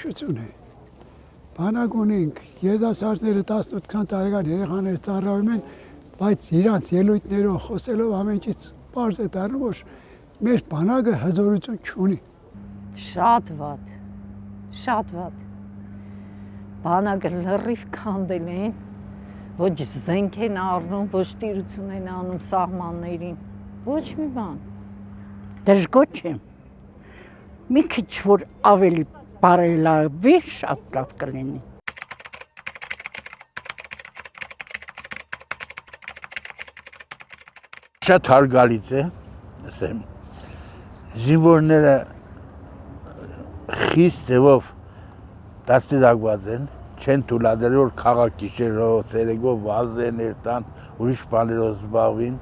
անորոշություն է։ Բանակ ունենք, երիտասարդները 18-20 տարեկան երեխաները ծառայում են, բայց իրանց ելույթներով խոսելով ամեն ինչից պարզ է դառնում, որ մեր բանակը հզորություն չունի։ Շատ վատ, շատ վատ։ Բանակը լրիվ քանդել են, ոչ զենք են առնում, ոչ տիրություն են անում սահմաններին, ոչ մի բան։ Դժգոհ չեմ։ Մի քիչ որ ավելի բարելավի, շատ լավ կլինի։ Շատ հարգալից է, ասեմ, զինվորները խիստ ձևով դաստիարակված են, չեն թույլատրել, որ քաղաք գիշերով, ցերեկով վազեն, երթան, ուրիշ բաներով զբաղվին,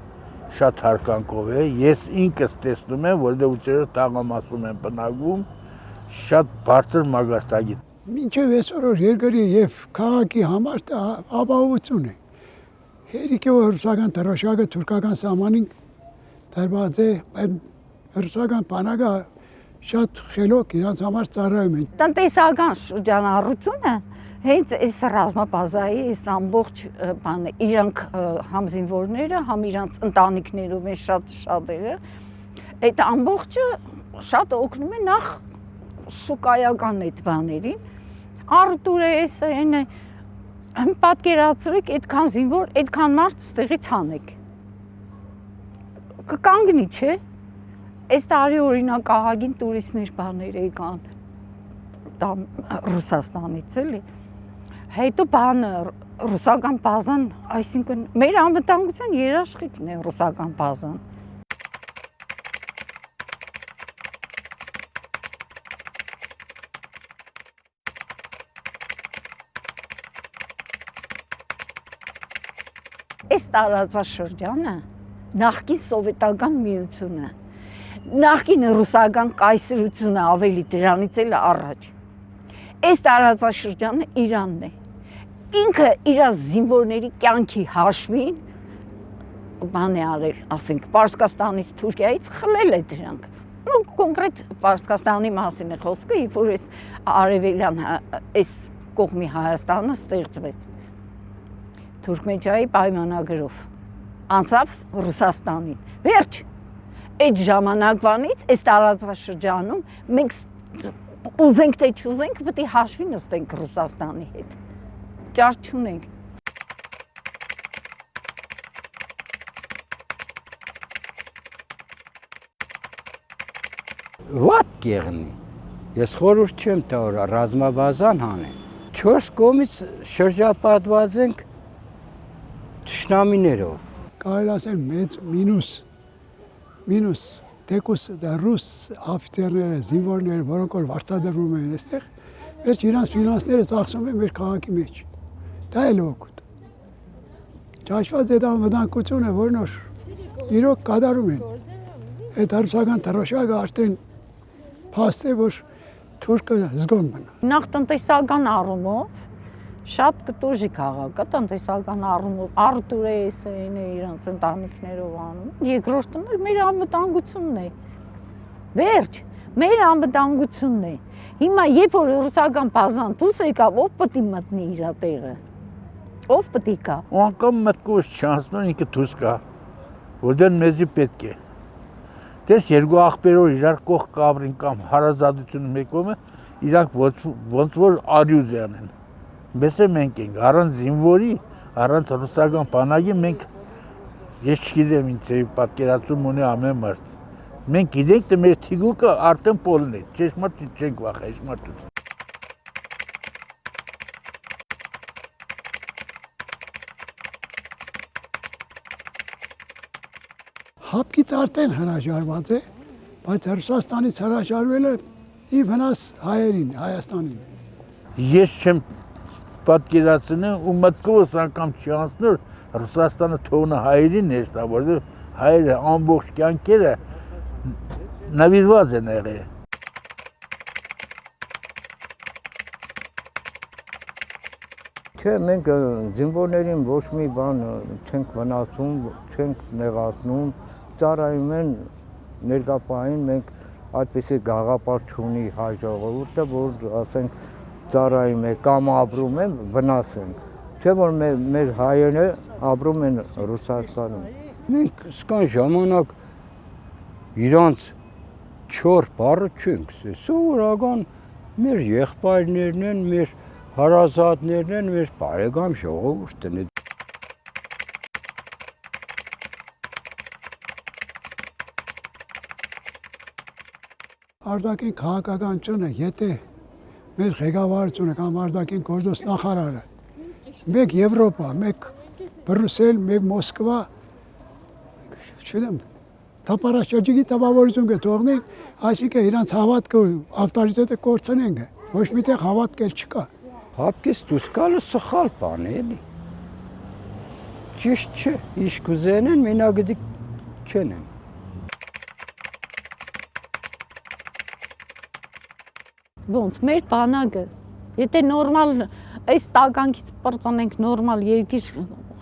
շատ հարգանքով է։ Ես ինքս տեսնում եմ, որտեղ ուծերը տաղամասում են բնակվում, շատ բարձր մագաստագիր։ Մինչև այսօր երկրի եւ քաղաքի համար ապահովություն է։ Հերիքը ռուսական դրոշակը թուրքական սահմանին դրված է, բայց ռուսական բանակը շատ խելոք իրենց համար ծառայում են։ Տնտեսական շրջանառությունը հենց այս ռազմաբազայի, այս ամբողջ բանը, իրանք համ զինվորները, համ իրանց ընտանիքներով են շատերը, այդ ամբողջը շատ օգնում է նախ շուկայական այդ բաներին, Արտուր է, էս է, պատկերացրեք, այդքան զինվոր, այդքան մարդ ստեղից հանեք։ Կկանգնի, չէ՞։ Այս տարի օրինակ ահագին տուրիստներ բաներ եկան Ռուսաստանից էլի։ Հետո բանը ռուսական բազան, այսինքն մեր անվտանգության երաշխիքն է ռուսական բազան։ Այս տարածաշրջանը նախկին սովետական միությունը, նախկին ռուսական կայսրությունը ավելի դրանից էլ առաջ։ Այս տարածաշրջանը Իրանն է։ Ինքը իր զինվորների կյանքի հաշվին բան է արել, ասենք, Պարսկաստանից, Թուրքիայից խլել է դրանք։ Կոնկրետ Պարսկաստանի մասին է խոսքը, երբ որ այս արևելյան այս կողմի Հայաստանը ստեղծվեց Թուրքմենչայի պայմանագրով, անցավ Ռուսաստանին։ Վերջ, այդ ժամանակվանից այս տարածաշրջանում մենք ուզենք թե չուզենք, պետք է հաշվի նստենք Ռուսաստանի հետ։ Ճար չունենք։ Վատ կեղնի։ Ես խորհուրդ չեմ տա որ ռազմաբազան հանեն։ 4 կողմից շրջապատված ենք թշնամիներով։ Կարելի ասել մեծ մինուս դեկուս դա ռուս աֆիցերները, զինվորները, որոնք որ վարձատրվում են այստեղ, վերջ իրանց ֆինանսները ծախսում են մեր քաղաքի մեջ։ Դա էլ օգուտ։ Ճաշված այդ անվտանգությունը, որն որ իրոք կատարում են։ Այդ ռուսական դրոշակը արդեն փաստ է, որ թուրքը զգոն մնա։ Նախ տնտեսական առումով շատ կտուժի քաղաքը, տնտեսական առումով Արտուր է, էս է, իրանց ընտանիքներով անում։ Երկրորդն էլ մեր անվտանգությունն է։ Վերջ, մեր անվտանգությունն է։ Հիմա երբ որ ռուսական բազան դուրս եկավ, ով պետք է մտնի իր տեղը։ Ով պետք է գա։ Անկամ մտքուս չանցնում ինքը դուրս գա, որտեղ մեզի պետք է։ Դες երկու աղբերով իրար կողք կապրին կամ հարազատությունը մեկումը, իրանք ոնց որ արյուզ անեն։ Մեզ է մենք ենք, առանց զինվորի, առանց ռուսական բանակի մենք, ես չգիտեմ ինձ պատկերացում ունի ամեն մարդ։ Մենք գիտենք, թե մեր թիգուկը արդեն պոլն է, ճեշմարտ չենք վախ, ճեշմարտ։ Հապկից արդեն հրաժարված է, բայց Ռուսաստանից հրաժարվելը ի վնաս հայերին, Հայաստանին։ Ես չեմ պատկերացնում ու մտքովս անգամ չանցնոր Ռուսաստանը թողնը հայերին ներստա, որտեղ հայերը ամբողջ կյանքերը նվիրված են եղել։ Չէ, մենք զինվորներին ոչ մի բան չենք վնասում, չենք նեղացնում, ծառայում են ներկապային մենք այդպեսի գաղափար չունի հայ ժողովուրդը, որ ասենք ծառայում է կամ ապրում է վնասեն։ Չէ՞ որ մեր հայերը ապրում են Ռուսաստանում։ Մենք սկան ժամանակ իրանց չոր բառը չենք ասել, սովորական մեր եղբայրներն են, մեր հարազատներն են, մեր բարեկամ ժողովուրդն է։ Արտաքին քաղաքականությունը, եթե մեր ղեկավարությունը կամ արտաքին գործոս նախարարը մեկ Եվրոպա, մեկ Բրյուսել, մեկ Մոսկվա, չգիտեմ, թափառաշրջիկի տպավորություն կթողնեն, այսինքն իրանց հավատքը ավտորիտետը կորցնենք, ոչ միտեղ հավատք էլ չկա։ Հապկից դուրս գալը սխալ բան է, էլի։ Ճիշտ չէ, ինչ կուզենեն, մենագդի չեն են։ Ոնց մեր բանակը, եթե նորմալ այս տականքից պրծանենք նորմալ երկիր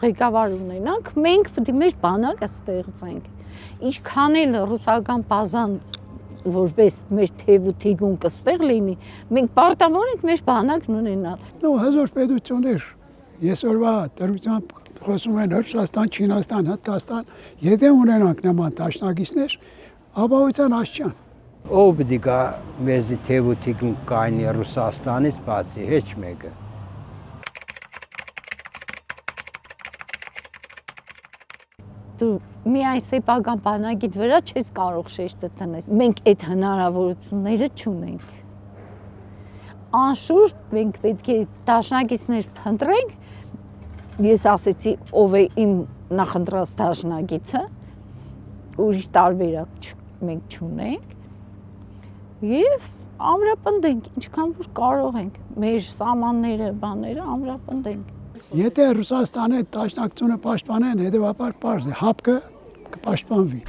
ղեկավար ունենանք, մենք պետք է մեր բանակը ստեղծենք։ Ինչքան էլ ռուսական բազան որպես մեր թև ու թիգուն կստեղ լինի, մենք պարտավոր ենք մեր բանակն ունենալ։ Նո հզոր պետություններ, այսօրվա դրությամբ խոսում են Ռուսաստան, Չինաստան, Հնդկաստան, եթե ունենանք նման դաշնակիցներ, ապահովության աչքան։ Ով պիտի գա մեզի թև ու թիգուն կայնի Ռուսաստանից բացի, հեչ մեկը։ Դու միայն սեփական բանակիդ վրա չես կարող շեշտը տնես։ Մենք այդ հնարավորությունները չունենք։ Անշուշտ մենք պետք է դաշնակիցներ փնտրենք։ Ես ասեցի, ով է իմ նախընտրած դաշնակիցը, ուրիշ տարբերակ մենք չունենք։ Եվ ամրապնդենք, ինչքան որ կարող ենք, մեր սահմանները, բաները ամրապնդենք։ Եթե Ռուսաստանի դաշնակցությունը պաշտպանեն, հետևաբար պարզ է, հապկը կպաշտպանվի։